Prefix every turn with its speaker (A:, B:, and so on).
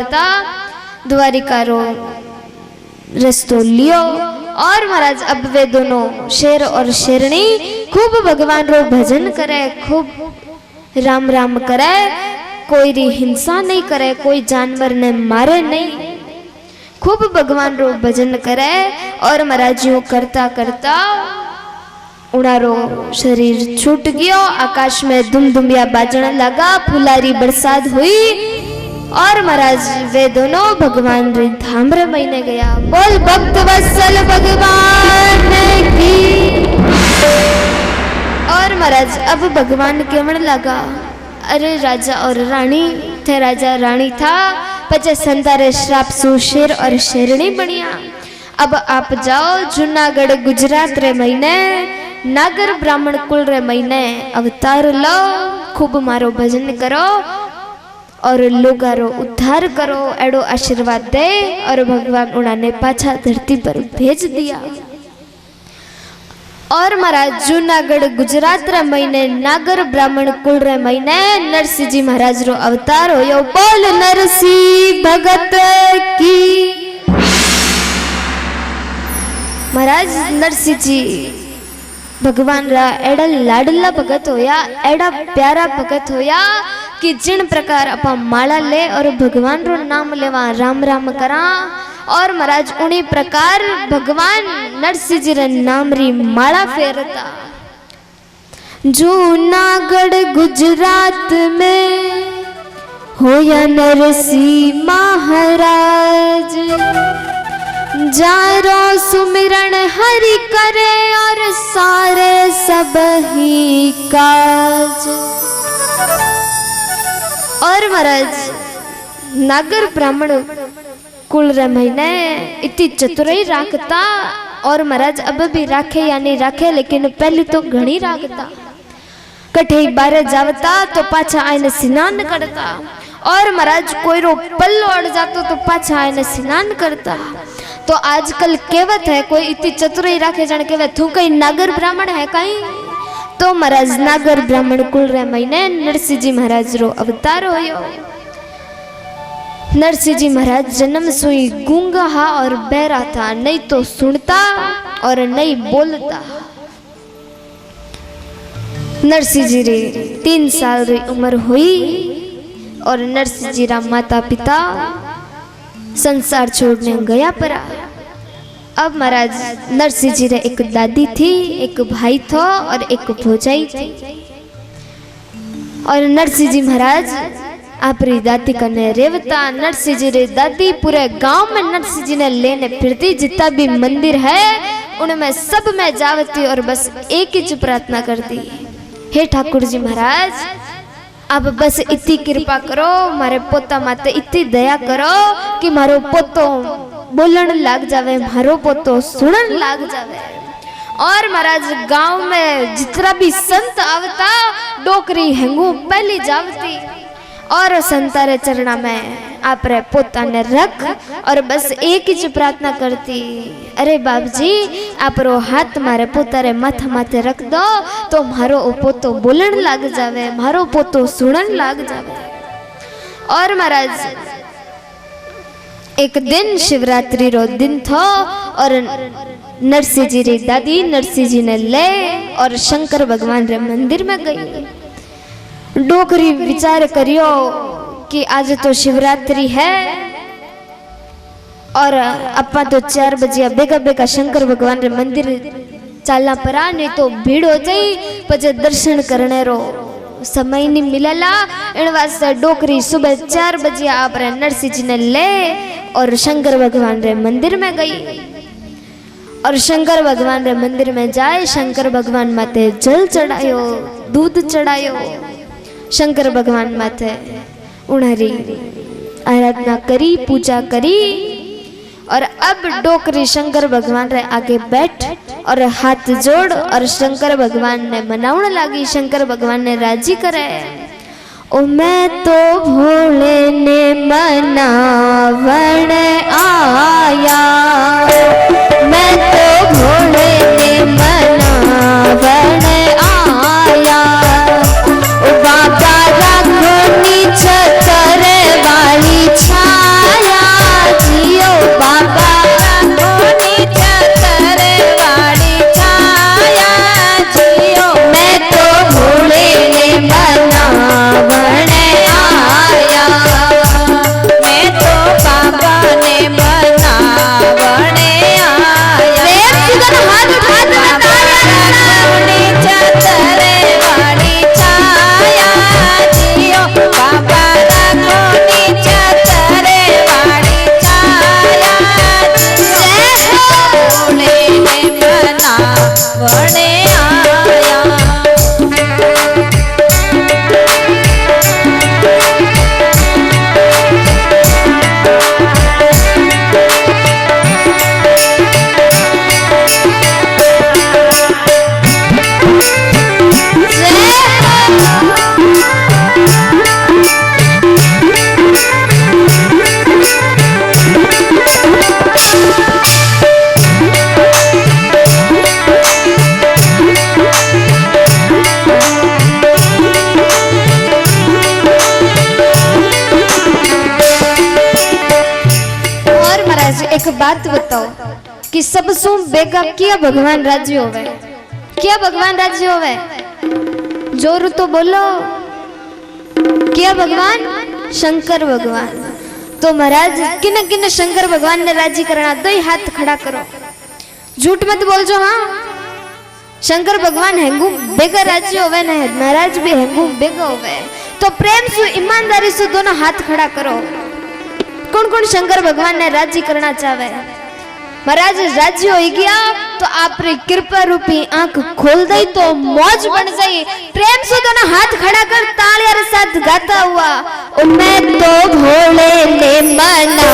A: द्वारिका रो रस्तो लियो और महाराज अब वे दोनों शेर और शेरनी खूब भगवान रो भजन करे, खूब राम राम करे, कोई री हिंसा नहीं करे, कोई जानवर ने मारे नहीं, खूब भगवान रो भजन करे। और महाराज यूं करता करता उड़ारो शरीर छूट गयो, आकाश में दुमदुमिया बाजने लगा, फुलारी बरसात हुई और महाराज वे दोनों भगवान रे धाम रे महीने गया। बोल भक्त वत्सल भगवान की। और महाराज अब भगवान केवण लगा, अरे राजा और रानी थे, राजा रानी था, पचे संतारे श्राप सु शेर और शेरनी बनिया। अब आप जाओ जूनागढ़ गुजरात रे महीने नागर ब्राह्मण कुल रे महीने अवतार लो, खूब मारो भजन करो और लोगारो उद्धार करो, एडो आशीर्वाद दे। और भगवान उन्होंने पाछा धरती पर भेज दिया। और महाराज जूनागढ़ गुजरात रे महीने नागर ब्राह्मण कुल रे महीने नरसिंह जी महाराज रो अवतार होयो। बोल नरसिंह भगत की। महाराज नरसिंह जी भगवान रा एड़ा लाडला भगत होया, एड़ा प्यारा भगत होया कि जिन प्रकार अपा माला ले और भगवान रो नाम लेवा, राम राम करा। और महाराज उन्हीं प्रकार भगवान नरसिंह जी रे नाम री माला फेरता। जूनागढ़ गुजरात में होया नरसिंह महाराज, जारो सुमिरन हरि करे और सारे सब ही काज। और महाराज नागर ब्राह्मण कुल रे महीने इतनी चतुराई राखता। और महाराज अब भी राखे या नहीं राखे, लेकिन पहले तो घणी राखता। कठे बारे जावता तो पाछा आईने स्नान करता। और महाराज कोई रो पल्लो अड़ जातो तो पाछा आईने स्नान करता। तो आजकल कहवत है कोई इतनी चतुराई राखे जाने कहवत तू कहीं नागर ब्राह्मण है कहीं। तो महाराज नागर ब्राह्मण कुल रे महीने नरसिंह जी महाराज रो अवतार होयो। नरसिंह जी महाराज जन्म सुई गूंगा हा और बहरा था, नहीं तो सुनता और नहीं बोलता। नरसिंह जी रे 3 साल री उम्र हुई और नरसिंह जी रा माता पिता संसार छोड़ने गया परा। अब महाराज नरसिंह जी रे एक दादी थी, एक भाई था और एक भौजाई थी। और नरसिंह जी महाराज आपरी दादी कने रेवता। नरसिंह जी रे दादी पूरे गांव में नरसिंह जी ने लेने फिरती, जितना भी मंदिर है उनमें सब में जावती और बस एक ही प्रार्थना करती, हे ठाकुर जी महाराज अब बस इतनी कृपा करो, मारे पोता माते इतनी दया करो कि मारो पोतो बोलन लाग जावे, मारो पोतो सुनन लाग जावे। और महाराज गांव में जितना भी संत आवता डोकरी हेंगू पहली जावती और संतारे चरणा में आप रे पोता ने रख और बस एक ही प्रार्थना करती, अरे बाप जी आप रो हाथ मारे पोता रे माथा माथे रख दो तो मारो पोतो बोलन लाग जावे, मारो पोतो सुनन लाग जावे। और महाराज एक दिन शिवरात्रि रो दिन था और नरसिंह जी री दादी नरसिंह जी ने ले और शंकर भगवान रे मंदिर में गई। डोकरी विचार करियो कि आज तो शिवरात्रि है और अपा तो 4 बजे बेगा बेगा शंकर भगवान रे मंदिर चालना परा, नहीं तो भीड़ हो जाई, पचे दर्शन करने रो समय नहीं मिलेला। इन वास्ते डोकरी सुबह 4 बजे आप रे नरसिंह जी ने ले और शंकर भगवान रे मंदिर में गई। और शंकर भगवान रे मंदिर में जाए शंकर भगवान माथे जल चढ़ायो, दूध चढ़ायो, शंकर भगवान माथे उन्हरी आराधना करी, पूजा करी। और अब डोकरी शंकर भगवान रे आगे बैठ और हाथ जोड़ और शंकर भगवान ने मनावण लागी। शंकर भगवान ने राजी करे, ओ मैं तो भोले ने मनावण आया, मैं तो भोले ने मनावण आया। ओ बाबा राखो नीच करे वाली छा एक बात बताओ कि सब सु बेगा क्या भगवान राज्य होवे, क्या भगवान राज्य होवे, जोर तो बोलो, क्या भगवान? शंकर भगवान। तो महाराज किन किन शंकर भगवान ने राजी करना, दो ही हाथ खड़ा करो, झूठ मत बोल जो। हाँ, शंकर भगवान हेंगू बेगा राज्य होवे ना, महाराज भी हेंगू बेगा होवे। तो प्रेम से ईमानदारी से दोनों हाथ खड़ा करो। कौन कौन शंकर भगवान ने राजी करना चाहे? महाराज राजी हो गया तो आप कृपा रूपी आंख खोल दई तो मौज बन जाई। प्रेम से दोनों हाथ खड़ा कर तालियां के साथ गाता हुआ, मैं तो भोले ने मना